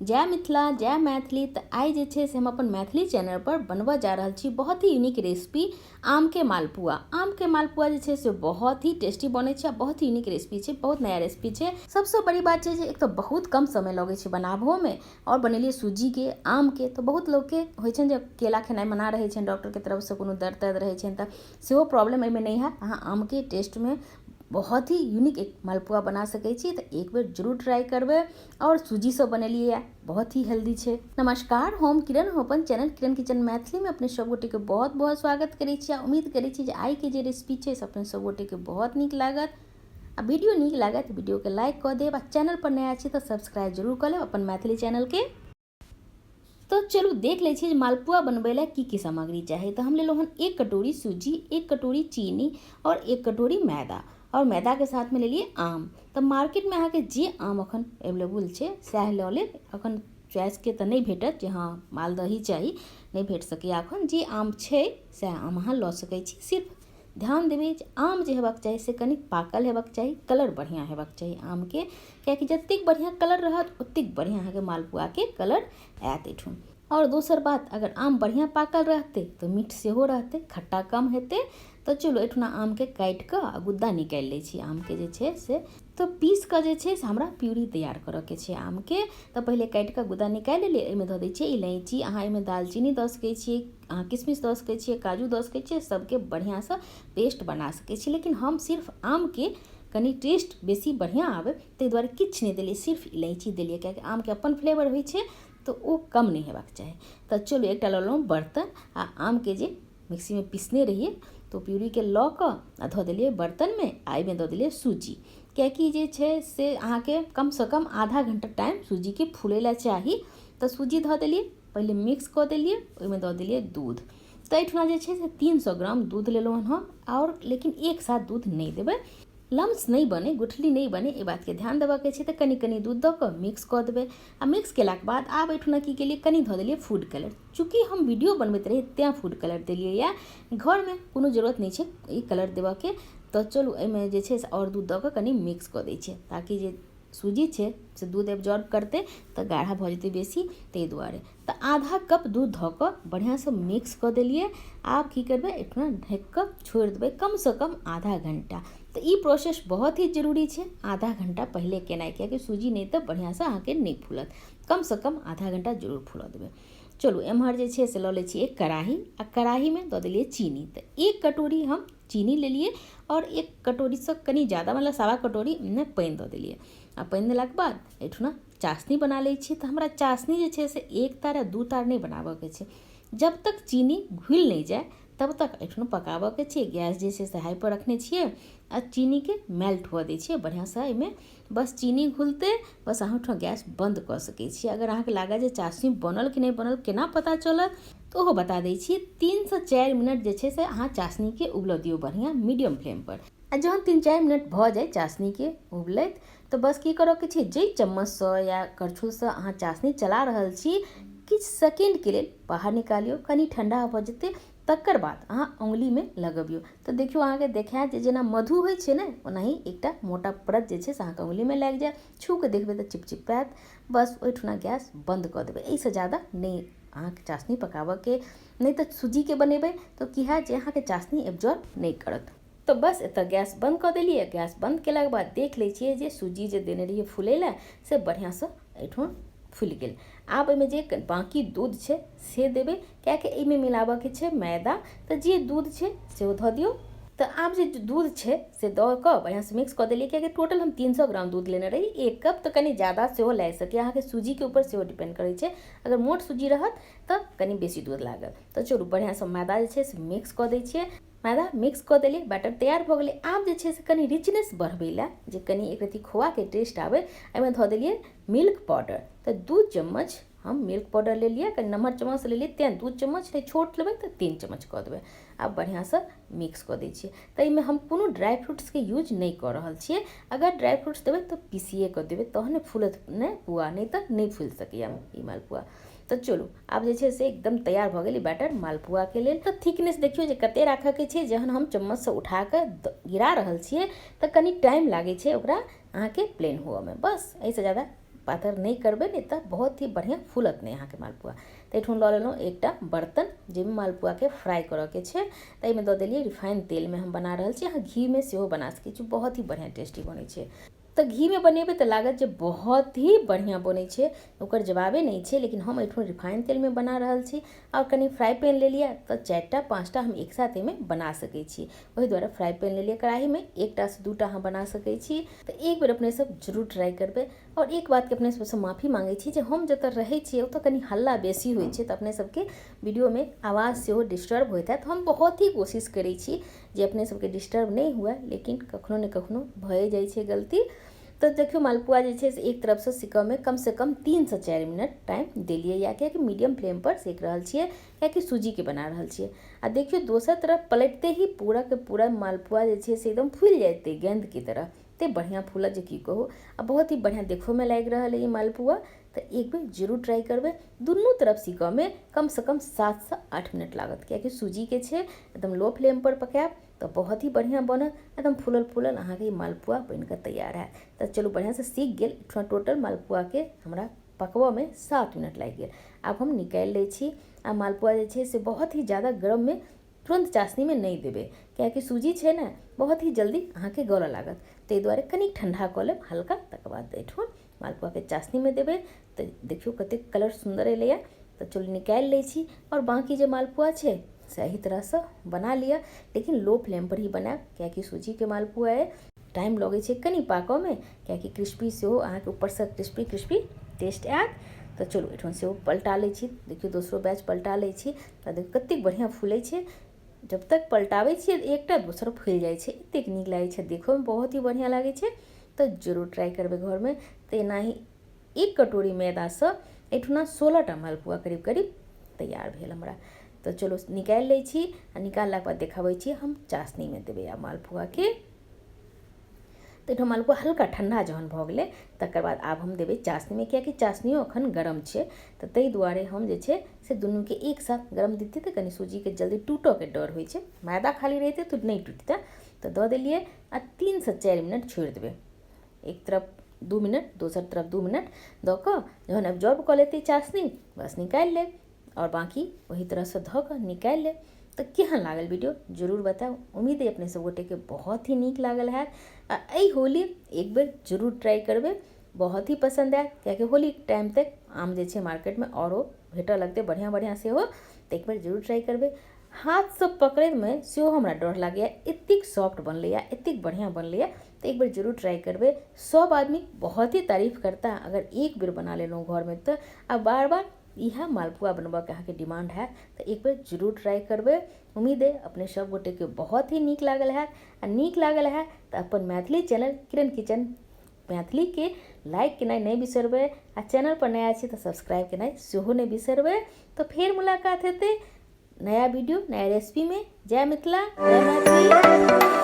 जय मिथिला जय मैथिली। तो आई जे छे से हम अपन मैथिली चैनल पर बनवा जा रहल छी बहुत ही यूनिक रेसिपी आम के मालपुआ। आम के मालपुआ जे छे से बहुत ही टेस्टी बने छे, बहुत ही यूनिक रेसिपी छे, बहुत नया रेसिपी छे। सबसे बड़ी बात छे जे एक तो बहुत कम समय लगे छे बनाबो में, और बनेलिए सूजी के आम के। तो बहुत लोग के होय छे जे केला खेनाई मना रहे छे, डॉक्टर के तरफ से कोनो दर्द रहे छे त सेहो प्रॉब्लम एमे नहीं है। अहाँ आम के टेस्ट में बहुत ही यूनिक एक मालपुआ बना सकै छी। तो एक बेर जरूर ट्राई करबे। और सूजी से बनेलिए, बहुत ही हेल्दी छे। नमस्कार, हम किरण, हम अपन चैनल किरण किचन मैथिली में अपने सब गोटे के बहुत बहुत स्वागत करै छी। उम्मीद करै छी जे आई के जे रेसिपी छे से अपने सब गोटे के बहुत नीक लागत। आ वीडियो नीक लागत तो वीडियो के लाइक कर देब। चैनल पर नया छी तो सब्सक्राइब जरूर कर लेब अपन मैथिली चैनल के। तो चलू देख ले छी मालपुआ बनबे ला की सामग्री चाहिए। तो हम ले लो हन 1 कटोरी सूजी, 1 कटोरी चीनी और 1 कटोरी मैदा। और मैदा के साथ में ले लिए आम। तो मार्केट में अहाँके जे आम अखन अवेलेबल छे सएह लऽ लेब। अखन चॉइस के तो नहीं भेटत जे हाँ मालदह ही चाहिए, नहीं भेट सकैया। अखन जे आम छे सएह आम अहाँ लऽ सकै छी। सिर्फ ध्यान देबै जे आम जे हेबाक चाही से कनी पाकल हेबाक चाही, कलर बढ़िया हेबाक चाही आम के, कियाकि जतेक बढ़िया कलर रहत ओतेक बढ़िया अहाँके मालपुआ के कलर आयत एठुन। और दोसर बात, अगर आम बढ़िया पाकल रहते तो मीठ सेहो रहते, खट्टा कम हेते। तो चलो एठुना आम के काटि कऽ गुद्दा निकालि लै छी आम के जे छे से। तो पीस कऽ जे छे से हमरा प्यूरी तैयार करऽ के छे आम के। तो पहले काटि कऽ गुद्दा निकालि लेलिए। एहिमे दऽ दै छियै इलायची, अहाँ एहिमे दालचीनी दऽ सकै छियै, अहाँ किशमिश दऽ सकै छियै, काजू दऽ सकै छियै, सबके बढ़िया से पेस्ट बना सकै छियै। लेकिन हम सिर्फ आम के कनी टेस्ट बेसी बढ़िया आवे ताहि दुआरे किछु नहीं देलिए, सिर्फ इलायची देलिए, कियाकि आम के अपन फ्लेवर होइ छे तो वो कम नहीं हेबाक चाही। तो चलो एकटा लऽ लेलहुँ बर्तन, आ आम के जे मिक्सी में पीसने रहिए तो प्यूरी के लऽ कऽ धऽ देलिए बर्तन में। आ एहिमे दऽ देलिए सूजी, कियाकि जे छे से अहाँके कम से कम आधा घंटा टाइम सूजी के फूले ला चाही। तो सूजी धऽ देलिए, पहले मिक्स कऽ देलिए, ओहिमे दऽ देलिए दूध। तो एहिठुना जे छे से 300 ग्राम दूध लेलहुँ हम। और लेकिन एक साथ दूध नहीं देबै, लम्स नहीं बने, गुठली नहीं बने, ये बात के ध्यान देबऽ के छै। तो कनी कनी दूध दऽ कऽ मिक्स कऽ देबै। आ मिक्स केलाक बाद आब एठुना की केलिए, कनी धऽ देलिए फूड कलर। चूँकि हम वीडियो बनबैत रही तेँ फूड कलर देलिए या, घर में कोनो जरूरत नहीं छै ई कलर देबऽ के। तो चलू एहिमे जे छै से और दूध दऽ कऽ कनी मिक्स कऽ दै छियै, ताकि जे सूजी छे से दूध एब्जॉर्ब करते तो गाढ़ा भऽ जेतै बेसी, ताहि दुआरे। तो आधा कप दूध धऽ कऽ बढ़िया से मिक्स कऽ देलिए। आब की करबै, एठुना ढक कऽ छोड़ि देबै कम से कम आधा घंटा। तो ये प्रोसेस बहुत ही जरूरी है, आधा घंटा पहले केनाइ, कियाकि सूजी नहीं तो बढ़िया से अहाँके नहीं फूलत। कम से कम आधा घंटा जरूर फूलऽ देबै। चलू एम्हर जे छे से लऽ लै छी एक कढ़ाही, आ कढ़ाही में दऽ देलिए चीनी। तो 1 कटोरी हम चीनी लेलिए, और 1 कटोरी से कनी ज़्यादा, मतलब 1.25 कटोरी में पानि दऽ देलिए। आ पानि देलाक बाद एठुना चाशनी बना लै छी। तो हमरा चाशनी जे छे से 1 तार या 2 तार नहीं बनाबऽ के छे। जब तक चीनी घुल नहीं जाए तब तक एठुना पकाबऽ के छै। गैस जे छे से हाई पर रखने छिए, आ चीनी के मेल्ट हुअ दै छिए बढ़िया से। एहिमे बस चीनी घुलते बस अहाँ ओहिठाम गैस बंद कऽ सकै छिए। अगर अहाँके लागै जे चाशनी बनल कि नहीं बनल केना पता चलत, तो ओहो बता दै छी। 3 से 4 मिनट जे छे से अहाँ चाशनी के उबलऽ दियौ बढ़िया मीडियम फ्लेम पर। आ जहन 3-4 मिनट भऽ जाए चाशनी के उबलैत, तो बस की करऽ के छै, जे चम्मच से या करछुल से अहाँ चाशनी चला रहल छी, किछु सेकेंड के लेल बाहर निकालियो, कनी ठंडा भऽ जेतै, तकर बाद अहाँ उंगली में लगबियो। तो देखियो अहाँके देखायत जेना मधु होइ छै ने, ओनाही एकटा मोटा परत जे छै से अहाँके उंगली में लागि जाए। छू के देखबै तऽ चिपचिपायत। बस ओहिठुना गैस बंद कऽ देबै, एहिसँ ज़्यादा नहीं अहाँके चाशनी पकाबऽ के। नहीं तो सूजी के बनेबै तो की हैत जे अहाँके चाशनी एब्जॉर्ब नहीं करत। तो बस एतऽ गैस बंद कऽ देलिए। गैस बंद केलाक बाद देख लै छिए जे सूजी जे देने रहिए फूलै ला से बढ़िया से एहिठुन फूलि गेल। आब एहिमे जे बाकी दूध छै से देबै, कियाकि एहिमे मिलाबऽ के छै मैदा। तो जे दूध छै सेहो धऽ दियौ। तो आब जे दूध छै से दऽ कऽ बढ़िया से मिक्स कऽ देलिए, कियाकि टोटल हम 300 ग्राम दूध लेने रही। 1 कप तो कनी ज़्यादा सेहो लागि सकै, अहाँके सूजी के ऊपर सेहो डिपेंड करै छै। अगर मोट सूजी रहत तो कनी बेसी दूध लागत। तो चलू बढ़िया से मैदा जे छै से मिक्स कऽ दै छिए। मैदा मिक्स कऽ देलिए, बैटर तैयार भऽ गेलै। आब जे छै से कनी रिचनेस बढ़बै ला, जे कनी एक रत्ती खोआ के टेस्ट आबै, एहिमे धऽ देलिए मिल्क पाउडर। तो 2 चम्मच हम मिल्क पाउडर ले लिया, कनी नमहर चम्मच ले लिए तेँ 2 चम्मच, नहीं छोट लेबै तो 3 चम्मच कऽ देबै। आब बढ़िया से मिक्स कऽ दै छिए। तो एहिमे हम कोनो ड्राई फ्रूट्स के यूज नहीं कऽ रहल छिए। अगर ड्राई फ्रूट्स देबै तो पीसिए कऽ देबै, तहने फूलत नहीं पुआ, नहीं तो नहीं फूल सकैया ई मालपुआ। तो चलू आब जे छै से एकदम तैयार भऽ गेल बैटर मालपुआ के लेल। तो थिकनेस देखियो जे कते राखऽ के छै। जहन हम चम्मच से उठा के गिरा रहल छिए तो कनी टाइम लागे छै ओकरा अहाँके प्लेन हुअ में, बस एहिसँ ज़्यादा पातर नहीं करबे नहीं तो बहुत ही बढ़िया फूलत नहीं यहाँ के मालपुआ। तो एठून लऽ लेलहुँ एकटा बर्तन जाहिमे मालपुआ के फ्राई करऽ के छै। तो एहिमे दऽ देलिए रिफाइन तेल में हम बना रहल छी, अहाँ घी में सेहो बना सकै छी, बहुत ही बढ़िया टेस्टी बनै छै। तो घी में बनेबे तो लागत जे बहुत ही बढ़िया बनै छै, ओकर जवाबे नहीं छै। लेकिन हम एठून रिफाइन तेल में बना रहल छी और कनी फ्राई पैन ले लिया तो 4टा 5टा हम एक साथ में बना सकै छी। वही द्वारा फ्राई पैन ले लिया कढ़ाई में, 1टा से 2टा हम बना सकै छी। तो एक बेर अपने सब जरूर ट्राई करबे। और एक बात के अपने सबसे माफी मांगे छी जे हम जतऽ रहै छी ओतऽ कनी हल्ला बेसी होइ छै, तो अपने सबके वीडियो में आवाज सेहो डिस्टर्ब होइत है। तो हम बहुत ही कोशिश करै छी जे अपने सबके डिस्टर्ब नहीं हुए, लेकिन कखनो ने कखनो भए जाइ छै गलती। तो देखियो मालपुआ जे छै से एक तरफ से सिकऽ में कम से कम 3 से 4 मिनट टाइम देलिए, या कि मीडियम फ्लेम पर सेक रहल छियै, कियाकि सूजी के बना रहल छियै। आ देखियो दोसर तरफ पलटते ही पूरा के पूरा मालपुआ जे छै से एकदम फूल जाते गेंद की तरह, ते बढ़िया फूला जे की कहू। आ बहुत ही बढ़िया देखो में लाग रहा है ये मालपुआ। तो एक बेर जरूर ट्राई करबे। दुनू तरफ सिकऽ में कम से कम 7 से 8 मिनट लागत, कियाकि सूजी के छै, एकदम लो फ्लेम पर पकायब तो बहुत ही बढ़िया बनत, एकदम फूलल फूलल अहाँ के मालपुआ बनकर तैयार है। तो चलो बढ़िया से सीख गेल। टोटल मालपुआ के हमरा पकबऽ में 7 मिनट लागि गेल। आब हम निकालि लै छी। आ मालपुआ जे छै से बहुत ही ज़्यादा गरम में तुरंत चाशनी में नहीं देबे, कियाकि सूजी छै ने बहुत ही जल्दी अहाँ के गलऽ लागत। ताहि दुआरे कनी ठंडा कऽ लेब हल्का, तकर बाद एठून मालपुआ के चाशनी में देबे। तो देखियो कते कलर सुंदर एलैया। तो चलो निकालि लै छी। और बाकी जे मालपुआ छै सही तरह से बना लिया, लेकिन लो फ्लेम पर ही बनाएब, कियाकि सूजी के मालपुआ है, टाइम लगे छै कनी पाकऽ में, कियाकि क्रिस्पी सेहो अहाँ के ऊपर से क्रिस्पी क्रिस्पी टेस्ट आयत। तो चलो एठून सेहो पलटा लै छी। देखियो दोसरो बैच पलटा लै छी। तो देखियो कतेक बढ़िया फूलै छै। जब तक पलटाबै छियै एकटा दोसर फूल जाइ छै, एतेक नीक लागै छै, देखो में बहुत ही बढ़िया लागै छै। तो जरूर ट्राई करबे घर में। तो एना ही 1 कटोरी मैदा से एठूना 16टा मालपुआ करीब करीब तैयार भेल हमरा। तो चलो निकालि लै छी। आ निकाललाके बाद देखाबै छी हम चाशनी में देबै आ मालपुआ के। तो एठो मालपुआ हल्का ठंडा जहन भऽ गेलै तकर बाद आब हम देबै चाशनी में, कियाकि चाशनियो अखन गरम छै। तो ताहि दुआरे हम जे छै से दुनू के एक साथ गरम दितै तऽ कनी सूजी के जल्दी टूटऽ के डर होइ छै, मैदा खाली रहितै तो नहीं टूटतै। तो दऽ देलिए आ 3 से 4 मिनट छोड़ि देबै। एक तरफ 2 मिनट, दोसर तरफ 2 मिनट दऽ कऽ जहन एब्जॉर्ब कऽ लेतै चाशनी, बस निकालि लेब। और बाकी वही तरह से धऽ कऽ निकालि लेब। तो केहन लागल वीडियो जरूर बताओ। उम्मीद है अपने सब गोटे के बहुत ही नीक लागल है। एहि होली एक बेर जरूर ट्राई करबे, बहुत ही पसंद आयत, कियाकि होली के टाइम तक आम जे छै मार्केट में औरो भेटऽ लगतै बढ़िया बढ़िया सेहो। तो एक बेर जरूर ट्राई करबे। हाथ से पकड़े में सेहो हमरा डर लागैया, एतेक सॉफ्ट बनलैया, एतेक बढ़िया बनलैया। तो एक बेर जरूर ट्राई करबे। सब आदमी बहुत ही तारीफ करता अगर एक बेर बना लेलहुँ घर में, तो अब बार बार यह मालपुआ बनबा के अहाँ के डिमांड है। तो एक बेर जरूर ट्राई करबे। उम्मीद है अपने सब गोटे के बहुत ही नीक लागल है। आ नीक लागल है तो अपन मैथिली चैनल किरण किचन मैथिली के लाइक केनाइ नहीं बिसरबे। आ चैनल पर नया छी तो सब्सक्राइब केनाइ सेहो नहीं बिसरबे। तो फिर मुलाकात हेतै नया वीडियो नया रेसिपी में। जय मिथिला, जय मैथिली।